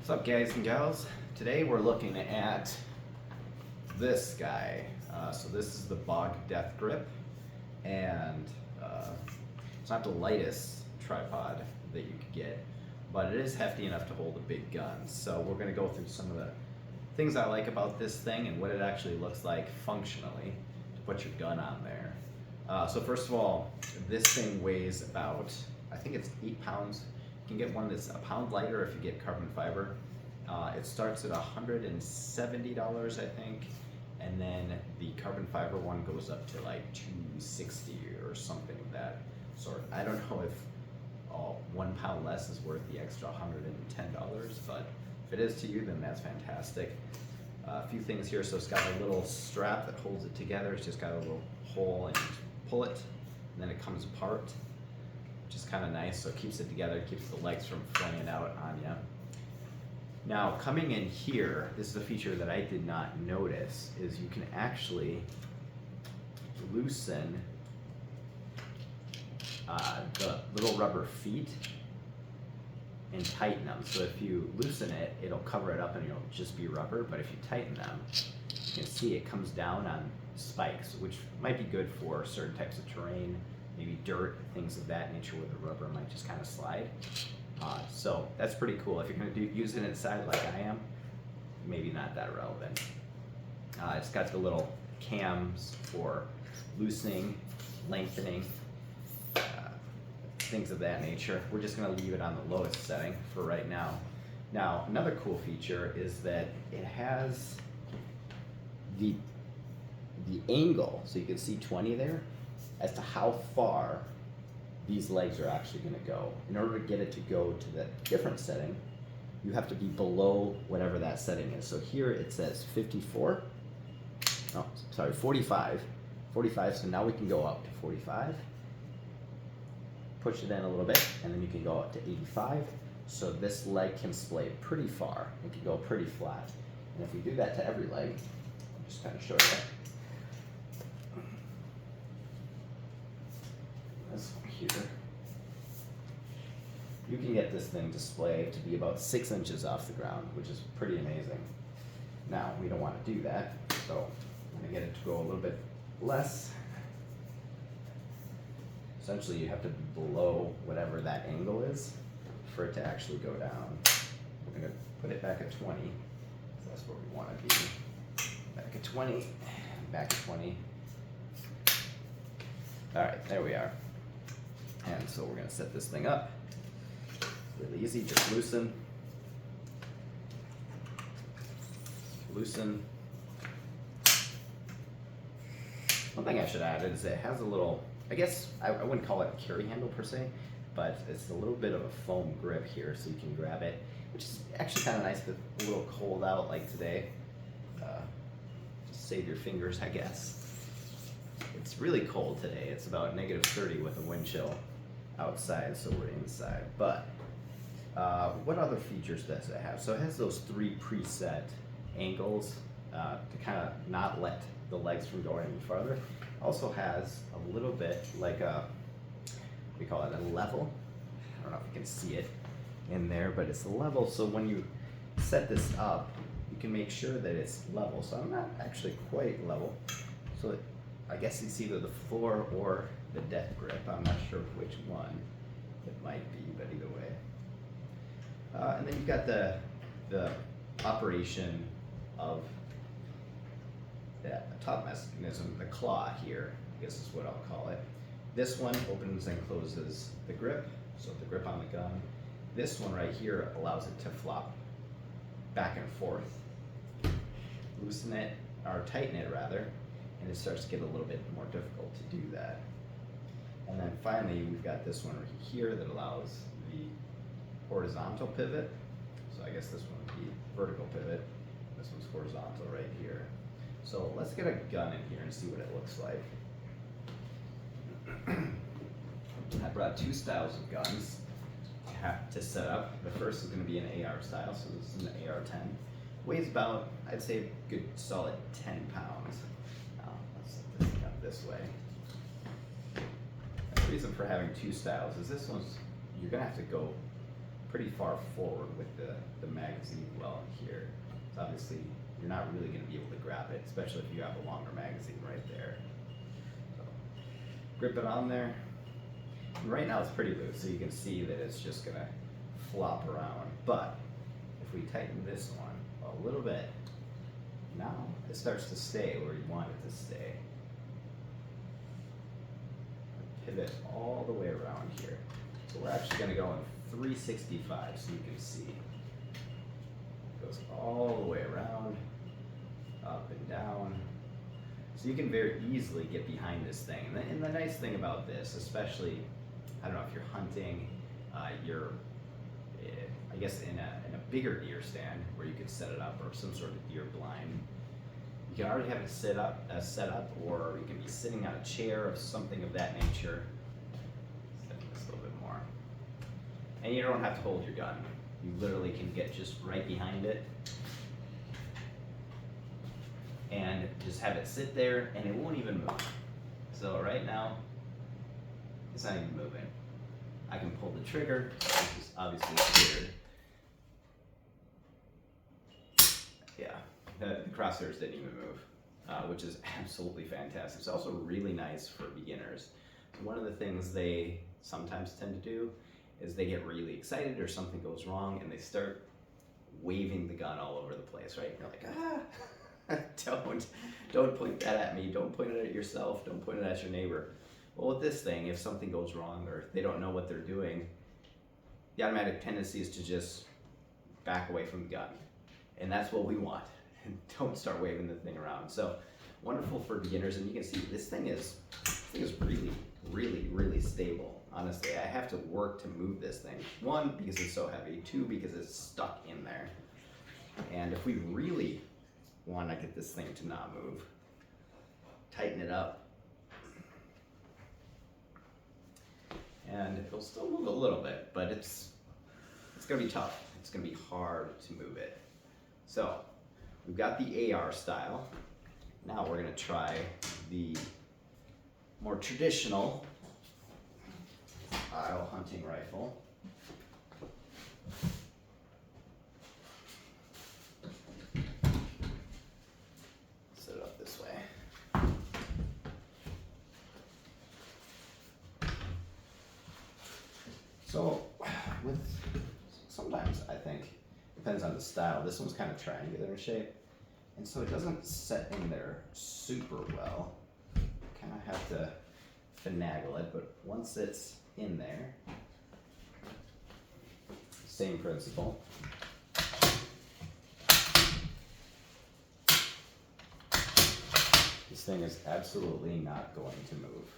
What's up, guys and gals? Today we're looking at this guy. So this is the Bogg DeathGrip, and it's not the lightest tripod that you could get, but it is hefty enough to hold a big gun. So we're going to go through some of the things I like about this thing and what it actually looks like functionally to put your gun on there. So first of all, this thing weighs about, I think it's 8 pounds. You can get one that's a pound lighter if you get carbon fiber. It starts at $170, I think, and then the carbon fiber one goes up to like $260 or something of that sort. I don't know if 1 pound less is worth the extra $110, but if it is to you, then that's fantastic. A few things here. So it's got a little strap that holds it together. It's just got a little hole, and you pull it, and then it comes apart, which is kind of nice. So it keeps it together, keeps the legs from flinging out on you. Now, coming in here, this is a feature that I did not notice, is you can actually loosen the little rubber feet and tighten them. So if you loosen it, it'll cover it up and it'll just be rubber, but if you tighten them, you can see it comes down on spikes, which might be good for certain types of terrain, maybe dirt, things of that nature where the rubber might just kind of slide. So that's pretty cool. If you're going to use it inside like I am, maybe not that relevant. It's got the little cams for loosening, lengthening, things of that nature. We're just going to leave it on the lowest setting for right now. Now, another cool feature is that it has the angle, so you can see 20 there, as to how far these legs are actually going to go. In order to get it to go to that different setting, you have to be below whatever that setting is. So here it says 45. 45, so now we can go up to 45. Push it in a little bit, and then you can go up to 85. So this leg can splay pretty far. It can go pretty flat. And if we do that to every leg, I'll just kind of show you. This one here, you can get this thing displayed to be about 6 inches off the ground, which is pretty amazing. Now, we don't want to do that, so I'm going to get it to go a little bit less. Essentially, you have to be below whatever that angle is for it to actually go down. We're going to put it back at 20, so that's where we want to be. Back at 20, back at 20. All right, there we are. And so we're going to set this thing up. Really easy, just loosen. Loosen. One thing I should add is it has a little, I guess I wouldn't call it a carry handle per se, but it's a little bit of a foam grip here so you can grab it, which is actually kind of nice if it's a little cold out like today. Just save your fingers, I guess. It's really cold today. It's about -30 with a wind chill outside, so we're inside. But what other features does it have? So it has those 3 preset angles to kind of not let the legs from going any farther. Also has a little bit like we call it a level. I don't know if you can see it in there, but it's a level, so when you set this up, you can make sure that it's level. So I'm not actually quite level. So I guess it's either the floor or the DeathGrip. I'm not sure which one it might be, but either way. And then you've got the operation of that top mechanism, the claw here, I guess is what I'll call it. This one opens and closes the grip, so the grip on the gun. This one right here allows it to flop back and forth. Loosen it, or tighten it rather, and it starts to get a little bit more difficult to do that. And then finally, we've got this one right here that allows the horizontal pivot. So I guess this one would be vertical pivot. This one's horizontal right here. So let's get a gun in here and see what it looks like. I brought 2 styles of guns to set up. The first is going to be an AR style, so this is an AR-10. Weighs about, I'd say, a good solid 10 pounds. Let's set this thing up this way. The reason for having 2 styles is this one's, you're going to have to go pretty far forward with the magazine well here. So obviously you're not really going to be able to grab it, especially if you have a longer magazine right there. So grip it on there. And right now it's pretty loose, so you can see that it's just going to flop around. But if we tighten this one a little bit, now it starts to stay where you want it to stay. Pivot all the way around here. So we're actually going to go in 365 so you can see. It goes all the way around, up and down. So you can very easily get behind this thing. And the nice thing about this, especially, I don't know if you're hunting, I guess in a bigger deer stand where you could set it up, or some sort of deer blind, you can already have it set up, or you can be sitting on a chair or something of that nature. Set this a little bit more. And you don't have to hold your gun. You literally can get just right behind it and just have it sit there, and it won't even move. So right now, it's not even moving. I can pull the trigger, which is obviously weird. Yeah, the crosshairs didn't even move, which is absolutely fantastic. It's also really nice for beginners. So one of the things they sometimes tend to do is they get really excited or something goes wrong and they start waving the gun all over the place, right? You're like, don't point that at me, don't point it at yourself, don't point it at your neighbor. Well, with this thing, if something goes wrong or they don't know what they're doing, the automatic tendency is to just back away from the gun. And that's what we want. Don't start waving the thing around. So wonderful for beginners, and you can see this thing is really, really, really stable. Honestly, I have to work to move this thing. One, because it's so heavy. Two, because it's stuck in there. And if we really want to get this thing to not move, tighten it up. And it'll still move a little bit, but it's gonna be tough. It's gonna be hard to move it. So we've got the AR style. Now we're gonna try the more traditional style hunting rifle. Set it up this way. So sometimes I think, depends on the style, this one's kind of triangular in shape, and so it doesn't set in there super well. Kind of have to finagle it, but once it's in there, same principle. This thing is absolutely not going to move.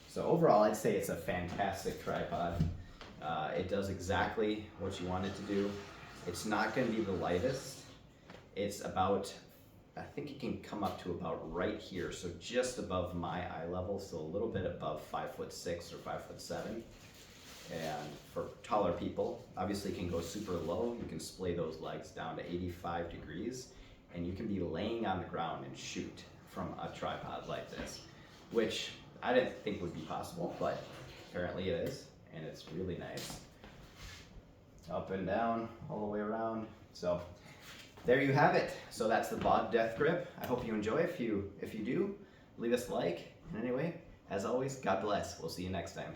So overall, I'd say it's a fantastic tripod. It does exactly what you want it to do. It's not going to be the lightest. It's about, I think it can come up to about right here, so just above my eye level, so a little bit above 5'6" or 5'7". And for taller people, obviously it can go super low. You can splay those legs down to 85 degrees, and you can be laying on the ground and shoot from a tripod like this, which I didn't think would be possible, but apparently it is, and it's really nice. Up and down, all the way around. So there you have it. So that's the Bogg DeathGrip. I hope you enjoy. If you do, leave us a like. And anyway, as always, God bless. We'll see you next time.